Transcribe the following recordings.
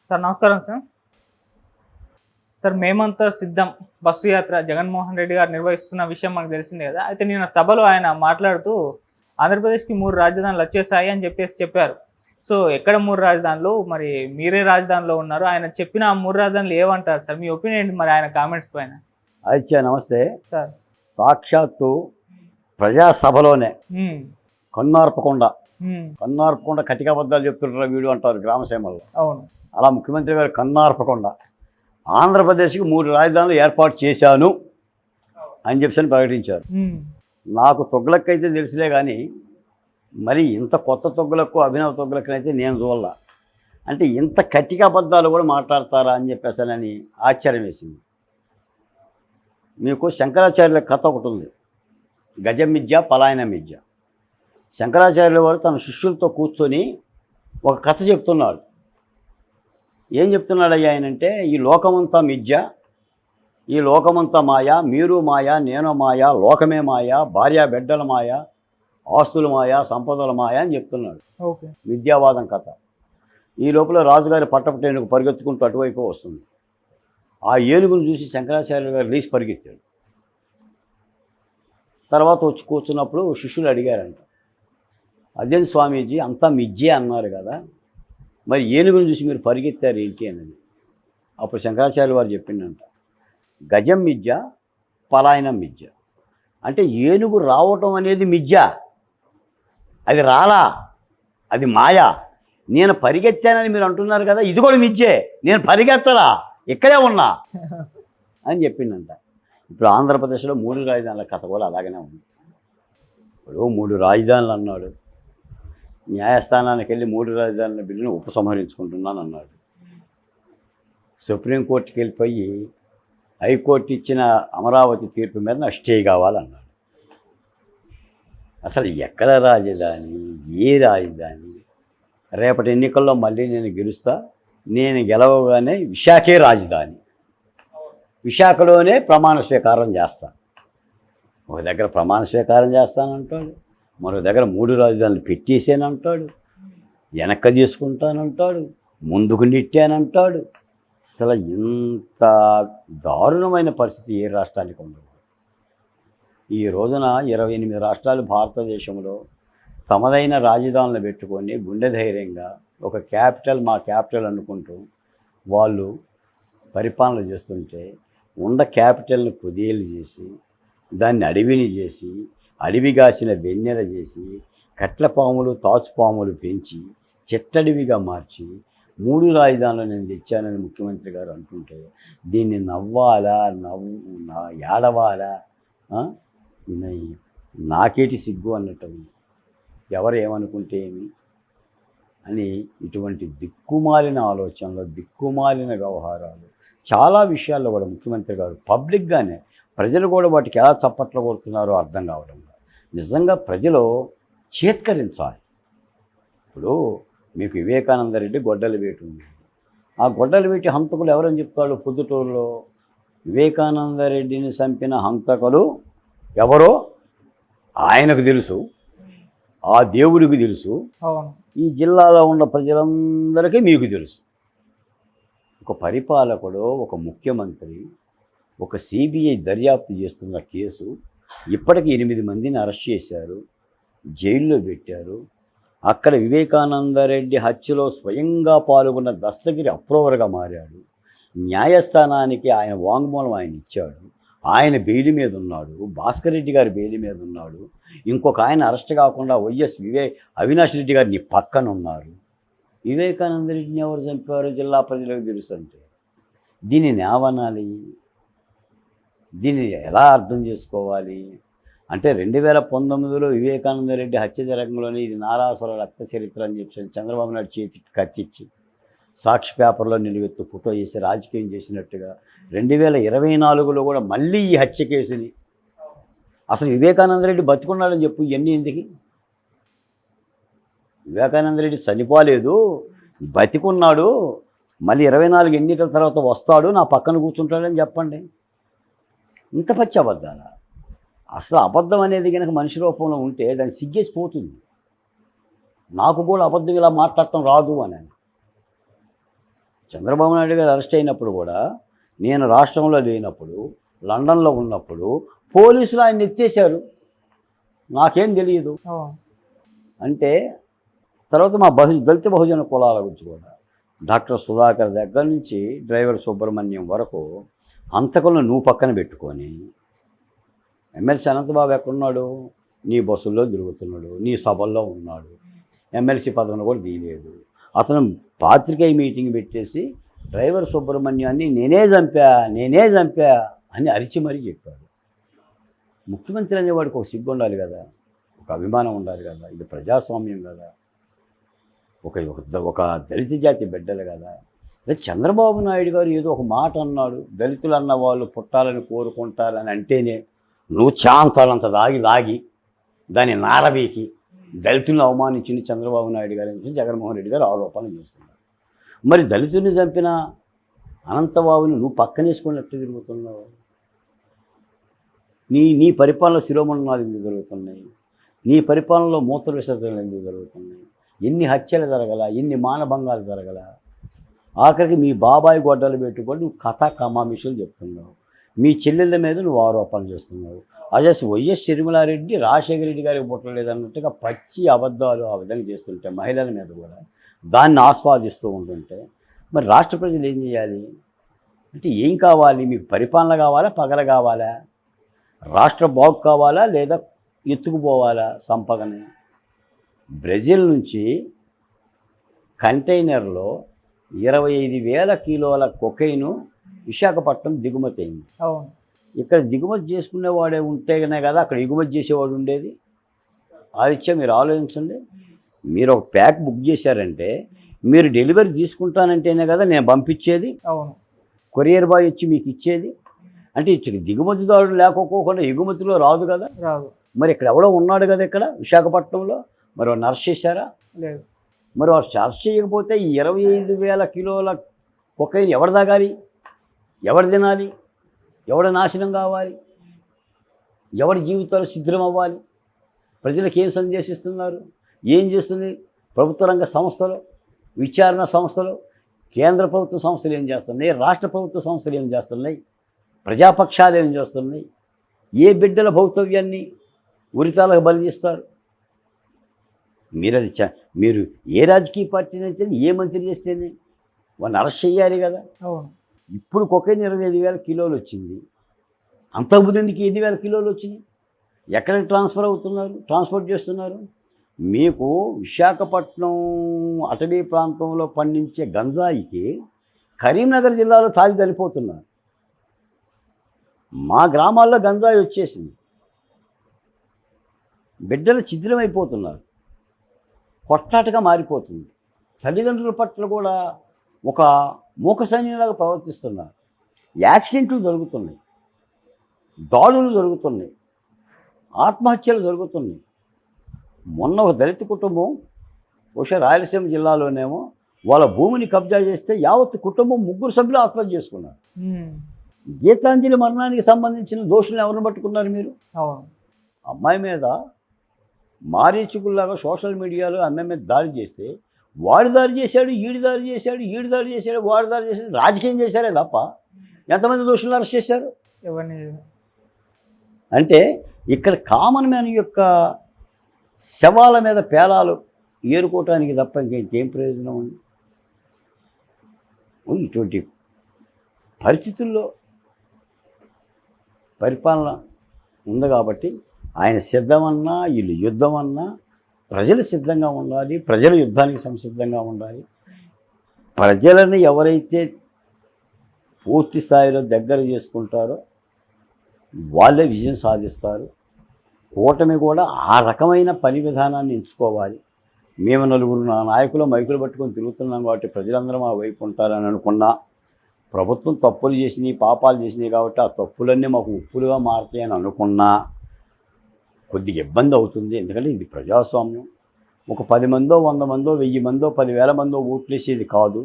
Sir నమస్కారం sir. Sir మేమంతా సిద్ధం బస్సు యాత్ర జగన్మోహన్ రెడ్డి గారు నిర్వహిస్తున్న విషయం మనకు తెలిసిందే కదా. అయితే నిన్న సభలో ఆయన మాట్లాడుతూ ఆంధ్రప్రదేశ్కి 3 రాజధానులు వచ్చేసాయి అని చెప్పారు. సో ఎక్కడ 3 రాజధానులు, మరి మీరే రాజధానిలో ఉన్నారు, ఆయన చెప్పిన ఆ 3 రాజధానులు ఏమంటారు సార్? మీ ఒపీనియన్ ఏంటి మరి ఆయన కామెంట్స్ పైన? అయితే నమస్తే సార్. సాక్షాత్తు ప్రజాసభలోనే కన్నార్పకుండా కటికాబద్దాలు చెప్తుంటారు వీడు అంటారు గ్రామసీమల్లో. అవును. అలా ముఖ్యమంత్రి గారు కన్నార్పకుండా ఆంధ్రప్రదేశ్కి 3 రాజధానులు ఏర్పాటు చేశాను అని చెప్పి ప్రకటించారు. నాకు తొగ్గులకు అయితే తెలుసులే కానీ మరి ఇంత కొత్త తొగ్గులకు అభినవ తొగ్గులకైతే నేను చూడాల. అంటే ఇంత కటికాబద్దాలు కూడా మాట్లాడతారా అని చెప్పేసానని ఆశ్చర్యం వేసింది. మీకు శంకరాచార్యుల కథ ఒకటి ఉంది, గజం మిథ్య పలాయన మిథ్య. శంకరాచార్యుల వారు తన శిష్యులతో కూర్చొని ఒక కథ చెప్తున్నాడు. ఏం చెప్తున్నాడు ఆయనంటే, ఈ లోకమంతా మిథ్య, ఈ లోకమంతా మాయ, మీరు మాయ, నేను మాయ, లోకమే మాయ, భార్య బిడ్డల మాయ, ఆస్తుల మాయ, సంపదల మాయ అని చెప్తున్నాడు. ఓకే. విద్యావాదం కథ. ఈ లోపల రాజుగారి పట్టపటేనుకు పరిగెత్తుకుంటూ అటువైపు వస్తుంది. ఆ ఏనుగును చూసి శంకరాచార్యులు గారు లేచి పరిగెత్తాడు. తర్వాత వచ్చి కూర్చున్నప్పుడు శిష్యులు అడిగారంట, అదేం స్వామీజీ అంతా మిథ్యే అన్నారు కదా, మరి ఏనుగును చూసి మీరు పరిగెత్తారు ఏంటి అనేది. అప్పుడు శంకరాచార్యులు వారు చెప్పిందంట, గజం మిథ్య పలాయనం మిథ్య. అంటే ఏనుగు రావటం అనేది మిథ్య, అది రాలా, అది మాయా. నేను పరిగెత్తానని మీరు అంటున్నారు కదా, ఇది కూడా మిథ్యే, నేను పరిగెత్తలా, ఇక్కడే ఉన్నా అని చెప్పిందంట. ఇప్పుడు ఆంధ్రప్రదేశ్లో 3 రాజధానుల కథ కూడా అలాగనే ఉంది. ఇప్పుడు 3 రాజధానులు అన్నాడు, న్యాయస్థానానికి వెళ్ళి 3 రాజధానుల బిల్లును ఉపసంహరించుకుంటున్నాను అన్నాడు. సుప్రీంకోర్టుకి వెళ్ళిపోయి హైకోర్టు ఇచ్చిన అమరావతి తీర్పు మీద నాకు స్టే కావాలన్నాడు. అసలు ఎక్కడ రాజధాని, ఏ రాజధాని? రేపటి ఎన్నికల్లో మళ్ళీ నేను గెలుస్తా, నేను గెలవగానే విశాఖే రాజధాని, విశాఖలోనే ప్రమాణ స్వీకారం చేస్తాను. ఒక దగ్గర ప్రమాణ స్వీకారం చేస్తానంటాడు, మరో దగ్గర 3 రాజధానులు పెట్టేసానంటాడు, వెనక్కి తీసుకుంటానంటాడు, ముందుకు నెట్టానంటాడు. అసలు ఇంత దారుణమైన పరిస్థితి ఏ రాష్ట్రానికి ఉండదు. ఈ రోజున 28 రాష్ట్రాలు భారతదేశంలో తమదైన రాజధానులు పెట్టుకొని గుండె ధైర్యంగా ఒక క్యాపిటల్, మా క్యాపిటల్ అనుకుంటూ వాళ్ళు పరిపాలన చేస్తుంటే, ఉన్న క్యాపిటల్ని కుదేలు చేసి, దాన్ని అడవిని చేసి, అడవిగాసిన వెన్నెల చేసి, కట్ల పాములు తాచుపాములు పెంచి చెట్టడవిగా మార్చి 3 రాజధానులు నేను తెచ్చానని ముఖ్యమంత్రి గారు అంటుంటే, దీన్ని నవ్వాలా, ఏడవాలా, నాకేటి సిగ్గు అన్నట్టు, ఎవరు ఏమనుకుంటే ఏమి అని ఇటువంటి దిక్కుమాలిన ఆలోచనలు, దిక్కుమాలిన వ్యవహారాలు చాలా విషయాల్లో కూడా ముఖ్యమంత్రి గారు పబ్లిక్గానే, ప్రజలు కూడా వాటికి ఎలా చప్పట్లు కొడుతున్నారో అర్థం కావడం. నిజంగా ప్రజలు చేత్కరించాలి. ఇప్పుడు మీకు వివేకానంద రెడ్డి గొడ్డలివేటు ఉంది. ఆ గొడ్డలివేటి హంతకులు ఎవరని చెప్తాడు పొద్దుటూరులో? వివేకానంద రెడ్డిని చంపిన హంతకులు ఎవరో ఆయనకు తెలుసు, ఆ దేవుడికి తెలుసు, ఈ జిల్లాలో ఉన్న ప్రజలందరికీ మీకు తెలుసు. ఒక పరిపాలకుడు, ఒక ముఖ్యమంత్రి, ఒక సిబిఐ దర్యాప్తు చేస్తున్న కేసు, ఇప్పటికీ 8 మందిని అరెస్ట్ చేశారు, జైల్లో పెట్టారు. అక్కడ వివేకానందరెడ్డి హత్యలో స్వయంగా పాల్గొన్న దస్తగిరి అప్రూవర్గా మారాడు. న్యాయస్థానానికి ఆయన వాంగ్మూలం ఆయన ఇచ్చాడు, ఆయన బెయిల్ మీద ఉన్నాడు, భాస్కర్ రెడ్డి గారు బెయిల్ మీద ఉన్నాడు, ఇంకొక ఆయన అరెస్ట్ కాకుండా అవినాష్ రెడ్డి గారు నీ పక్కన ఉన్నారు. వివేకానంద రెడ్డిని ఎవరు చంపారు జిల్లా ప్రజలకు తెలుసు అంటే దీనిని ఏమనాలి? దీన్ని ఎలా అర్థం చేసుకోవాలి అంటే, 2019లో వివేకానంద రెడ్డి హత్య జరగంలోనే ఇది నారాసుర రక్త చరిత్ర అని చెప్పి చంద్రబాబు నాయుడు చేతికి కత్తిచ్చి సాక్షి పేపర్లో నిలువెత్తు ఫోటో చేసి రాజకీయం చేసినట్టుగా 2024లో కూడా మళ్ళీ ఈ హత్య కేసుని, అసలు వివేకానంద రెడ్డి బతికున్నాడని చెప్పు, ఇవన్నీ ఎందుకు? వివేకానంద రెడ్డి చనిపోలేదు, బతికున్నాడు, మళ్ళీ 24 ఎన్నికల తర్వాత వస్తాడు, నా పక్కన కూర్చుంటాడని చెప్పండి. ఇంత పచ్చి అబద్ధాలా? అసలు అబద్ధం అనేది కనుక మనిషి రూపంలో ఉంటే దాన్ని సిగ్గేసిపోతుంది. నాకు కూడా అబద్ధం ఇలా మాట్లాడటం రాదు అని చంద్రబాబు నాయుడు గారు అరెస్ట్ అయినప్పుడు కూడా నేను రాష్ట్రంలో లేనప్పుడు లండన్లో ఉన్నప్పుడు పోలీసులు ఆయన ఎత్తేసారు, నాకేం తెలియదు. అవును. అంటే తర్వాత మా దళిత బహుజన కులాల గురించి కూడా డాక్టర్ సుధాకర్ దగ్గర నుంచి డ్రైవర్ సుబ్రహ్మణ్యం వరకు అంతకులను నువ్వు పక్కన పెట్టుకొని ఎమ్మెల్సీ అనంతబాబు ఎక్కడున్నాడు? నీ బస్సుల్లో తిరుగుతున్నాడు, నీ సభల్లో ఉన్నాడు, ఎమ్మెల్సీ పదవిని కూడా తీయలేదు. అతను పాత్రికేయ మీటింగ్ పెట్టేసి డ్రైవర్ సుబ్రహ్మణ్యాన్ని నేనే చంపా అని అరిచి మరీ చెప్పాడు. ముఖ్యమంత్రి అనేవాడికి ఒక సిగ్గు ఉండాలి కదా, ఒక అభిమానం ఉండాలి కదా, ఇది ప్రజాస్వామ్యం కదా, ఒక దళిత జాతి బిడ్డలు కదా. అదే చంద్రబాబు నాయుడు గారు ఏదో ఒక మాట అన్నాడు, దళితులు అన్న వాళ్ళు పుట్టాలని కోరుకుంటారని అంటేనే నువ్వు చాంతాలంత లాగి దాన్ని నారబీకి దళితులను అవమానించింది చంద్రబాబు నాయుడు గారి నుంచి జగన్మోహన్ రెడ్డి గారు ఆరోపణలు చేస్తున్నారు. మరి దళితుల్ని చంపిన అనంతబాబుని నువ్వు పక్కనేసుకొని ఎట్లా తిరుగుతున్నావు? నీ పరిపాలనలో శిరోమణాలు ఎందుకు జరుగుతున్నాయి? నీ పరిపాలనలో మూత్ర విసర్జనలు ఎందుకు జరుగుతున్నాయి? ఎన్ని హత్యలు జరగల, ఎన్ని మానభంగాలు జరగల? ఆఖరికి మీ బాబాయ్ గొడ్డలు పెట్టుకొని నువ్వు కథా కమామిషులు చెప్తున్నావు, మీ చెల్లెళ్ళ మీద నువ్వు ఆరోపణలు చేస్తున్నావు. అదే వైఎస్ షర్మిలారెడ్డి రాజశేఖర రెడ్డి గారికి పుట్టలేదన్నట్టుగా పచ్చి అబద్ధాలు ఆ విధంగా చేస్తుంటే మహిళల మీద కూడా దాన్ని ఆస్వాదిస్తూ ఉంటుంటే మరి రాష్ట్ర ప్రజలు ఏం చేయాలి? అంటే ఏం కావాలి మీకు? పరిపాలన కావాలా, పగల కావాలా? రాష్ట్ర బాగు కావాలా, లేదా ఎత్తుకుపోవాలా సంపదని? బ్రెజిల్ నుంచి కంటైనర్లో 25,000 కిలోల కొకైను విశాఖపట్నం దిగుమతి అయింది. అవును. ఇక్కడ దిగుమతి చేసుకునేవాడే ఉంటేనే కదా అక్కడ ఎగుమతి చేసేవాడు ఉండేది. ఆదిత్య మీరు ఆలోచించండి, మీరు ఒక ప్యాక్ బుక్ చేశారంటే మీరు డెలివరీ తీసుకుంటానంటేనే కదా నేను పంపించేది. అవును. కొరియర్ బాయ్ వచ్చి మీకు ఇచ్చేది. అంటే దిగుమతిదారుడు లేకపోకుండా ఎగుమతిలో రాదు కదా. రాదు. మరి ఇక్కడ ఎవడో ఉన్నాడు కదా ఇక్కడ విశాఖపట్నంలో, మరి వాడు అరెస్ట్ చేశారా? లేదు. మరి వాడు అరెస్ట్ చేయకపోతే ఈ 25,000 కిలోల కొకైన్ ఎవరు తాగాలి, ఎవరు తినాలి, ఎవడ నాశనం కావాలి, ఎవరి జీవితాలు శిథిలం అవ్వాలి? ప్రజలకు ఏం సందేశిస్తున్నారు? ఏం చేస్తుంది ప్రభుత్వ రంగ సంస్థలు, విచారణ సంస్థలు, కేంద్ర ప్రభుత్వ సంస్థలు ఏం చేస్తున్నాయి, రాష్ట్ర ప్రభుత్వ సంస్థలు ఏం చేస్తున్నాయి, ప్రజాపక్షాలు ఏం చేస్తున్నాయి? ఏ బిడ్డల భౌతవ్యాన్ని ఉరితాలకు బలి చేస్తారు? మీరు ఏ రాజకీయ పార్టీని అయితే ఏ మంత్రి చేస్తేనే వాడిని అరెస్ట్ చేయాలి కదా. అవును. ఇప్పుడు కొకైన్ 25,000 కిలోలు వచ్చింది, అంతకుముందుకి 8,000 కిలోలు వచ్చినాయి. ఎక్కడికి ట్రాన్స్పోర్ట్ చేస్తున్నారు? మీకు విశాఖపట్నం అటవీ ప్రాంతంలో పండించే గంజాయికి కరీంనగర్ జిల్లాలో తాగి చనిపోతున్నారు. మా గ్రామాల్లో గంజాయి వచ్చేసింది, బిడ్డలు ఛిద్రమైపోతున్నారు, కొట్లాటగా మారిపోతుంది. తల్లిదండ్రుల పట్ల కూడా ఒక మూక సైన్యంలాగా ప్రవర్తిస్తున్నారు. యాక్సిడెంట్లు జరుగుతున్నాయి, దాడులు జరుగుతున్నాయి, ఆత్మహత్యలు జరుగుతున్నాయి. మొన్న ఒక దళిత కుటుంబం బహుశా రాయలసీమ జిల్లాలోనేమో వాళ్ళ భూమిని కబ్జా చేస్తే యావత్ కుటుంబం 3 సభ్యులు ఆత్మహత్య చేసుకున్నారు. గీతాంజలి మరణానికి సంబంధించిన దోషులను ఎవరిని పట్టుకున్నారు మీరు? అమ్మాయి మీద మారీచుకుల్లాగా సోషల్ మీడియాలో అమ్మాయి మీద దాడి చేస్తే వాడు దాడి చేశాడు, ఈడు దాడి చేశాడు, వాడు దాడి చేశాడు, రాజకీయం చేశారే తప్ప ఎంతమంది దోషులను అరెస్ట్ చేశారు? ఎవరిని? అంటే ఇక్కడ కామన్ మ్యాన్ యొక్క శవాల మీద పేలాలు ఏరుకోవటానికి తప్ప ఇంకేం ప్రయోజనం ఉంది? ఇటువంటి పరిస్థితుల్లో పరిపాలన ఉంది కాబట్టి ఆయన సిద్ధమన్నా వీళ్ళు యుద్ధమన్నా ప్రజలు సిద్ధంగా ఉండాలి, ప్రజలు యుద్ధానికి సంసిద్ధంగా ఉండాలి. ప్రజలను ఎవరైతే పూర్తి స్థాయిలో దగ్గర చేసుకుంటారో వాళ్ళే విజయం సాధిస్తారు. కూటమి కూడా ఆ రకమైన పని విధానాన్ని ఎంచుకోవాలి. మేము 4 నాయకులు మైకులు పట్టుకొని తిరుగుతున్నాం కాబట్టి ప్రజలందరూ మా వైపు ఉంటారని అనుకున్నా, ప్రభుత్వం తప్పులు చేసినాయి, పాపాలు చేసినాయి కాబట్టి ఆ తప్పులన్నీ మాకు ఉప్పులుగా మారుతాయని అనుకున్నా కొద్దిగా ఇబ్బంది అవుతుంది. ఎందుకంటే ఇది ప్రజాస్వామ్యం. ఒక 10 మందో 100 మందో 1000 మందో 10,000 మందో ఓట్లేసేది కాదు.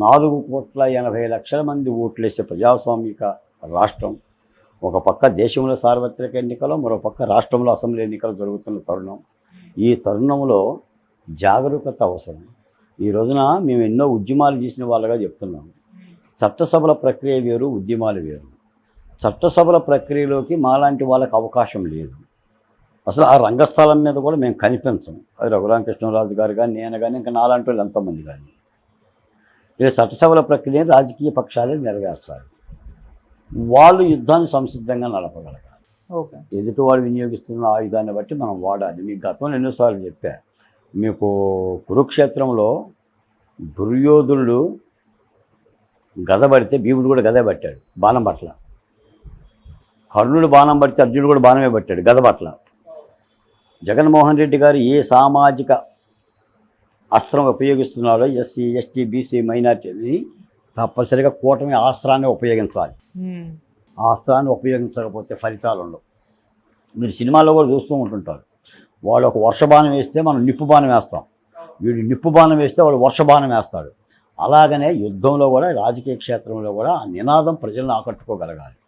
4,80,00,000 మంది ఓట్లేసే ప్రజాస్వామిక రాష్ట్రం. ఒక పక్క దేశంలో సార్వత్రిక ఎన్నికలు, మరో పక్క రాష్ట్రంలో అసెంబ్లీ ఎన్నికలు జరుగుతున్న తరుణం. ఈ తరుణంలో జాగరూకత అవసరం. ఈ రోజున మేము ఎన్నో ఉద్యమాలు చేసిన వాళ్ళగా చెప్తున్నాం. చట్టసభల ప్రక్రియ వేరు, ఉద్యమాలు వేరు. చట్టసభల ప్రక్రియలోకి మాలాంటి వాళ్ళకి అవకాశం లేదు. అసలు ఆ రంగస్థలం మీద కూడా మేము కనిపించం. అది రఘురామకృష్ణరాజు గారు కానీ, నేను కానీ, ఇంకా నాలాంటి వాళ్ళు ఎంతోమంది కానీ. ఇక చట్టసభల ప్రక్రియని రాజకీయ పక్షాలే నెరవేర్చాలి. వాళ్ళు యుద్ధాన్ని సంసిద్ధంగా నడపగలగాలి. ఓకే. ఎదుటివాడు వినియోగిస్తున్న ఆయుధాన్ని బట్టి మనం వాడాలి. మీకు గతంలో ఎన్నోసార్లు చెప్పా. మీకు కురుక్షేత్రంలో దుర్యోధనుడు గద పడితే భీముడు కూడా గదే పట్టాడు, బాణం పట్ల. కర్ణుడు బాణం పడితే అర్జునుడు కూడా బాణమే పట్టాడు, గద పట్ల. జగన్మోహన్ రెడ్డి గారు ఏ సామాజిక అస్త్రం ఉపయోగిస్తున్నాడో ఎస్సీ, ఎస్టీ, బీసీ, మైనార్టీని తప్పనిసరిగా కూటమి అస్త్రాన్ని ఉపయోగించాలి. ఆ అస్త్రాన్ని ఉపయోగించకపోతే ఫలితాలు ఉండవు. మీరు సినిమాల్లో కూడా చూస్తూ ఉంటుంటారు. వాడు ఒక వర్షబాణం వేస్తే మనం నిప్పు బాణం వేస్తాం, వీడు నిప్పు బాణం వేస్తే వాడు వర్షబాణం వేస్తాడు. అలాగనే యుద్ధంలో కూడా, రాజకీయ క్షేత్రంలో కూడా ఆ నినాదం ప్రజలను ఆకట్టుకోగలగాలి.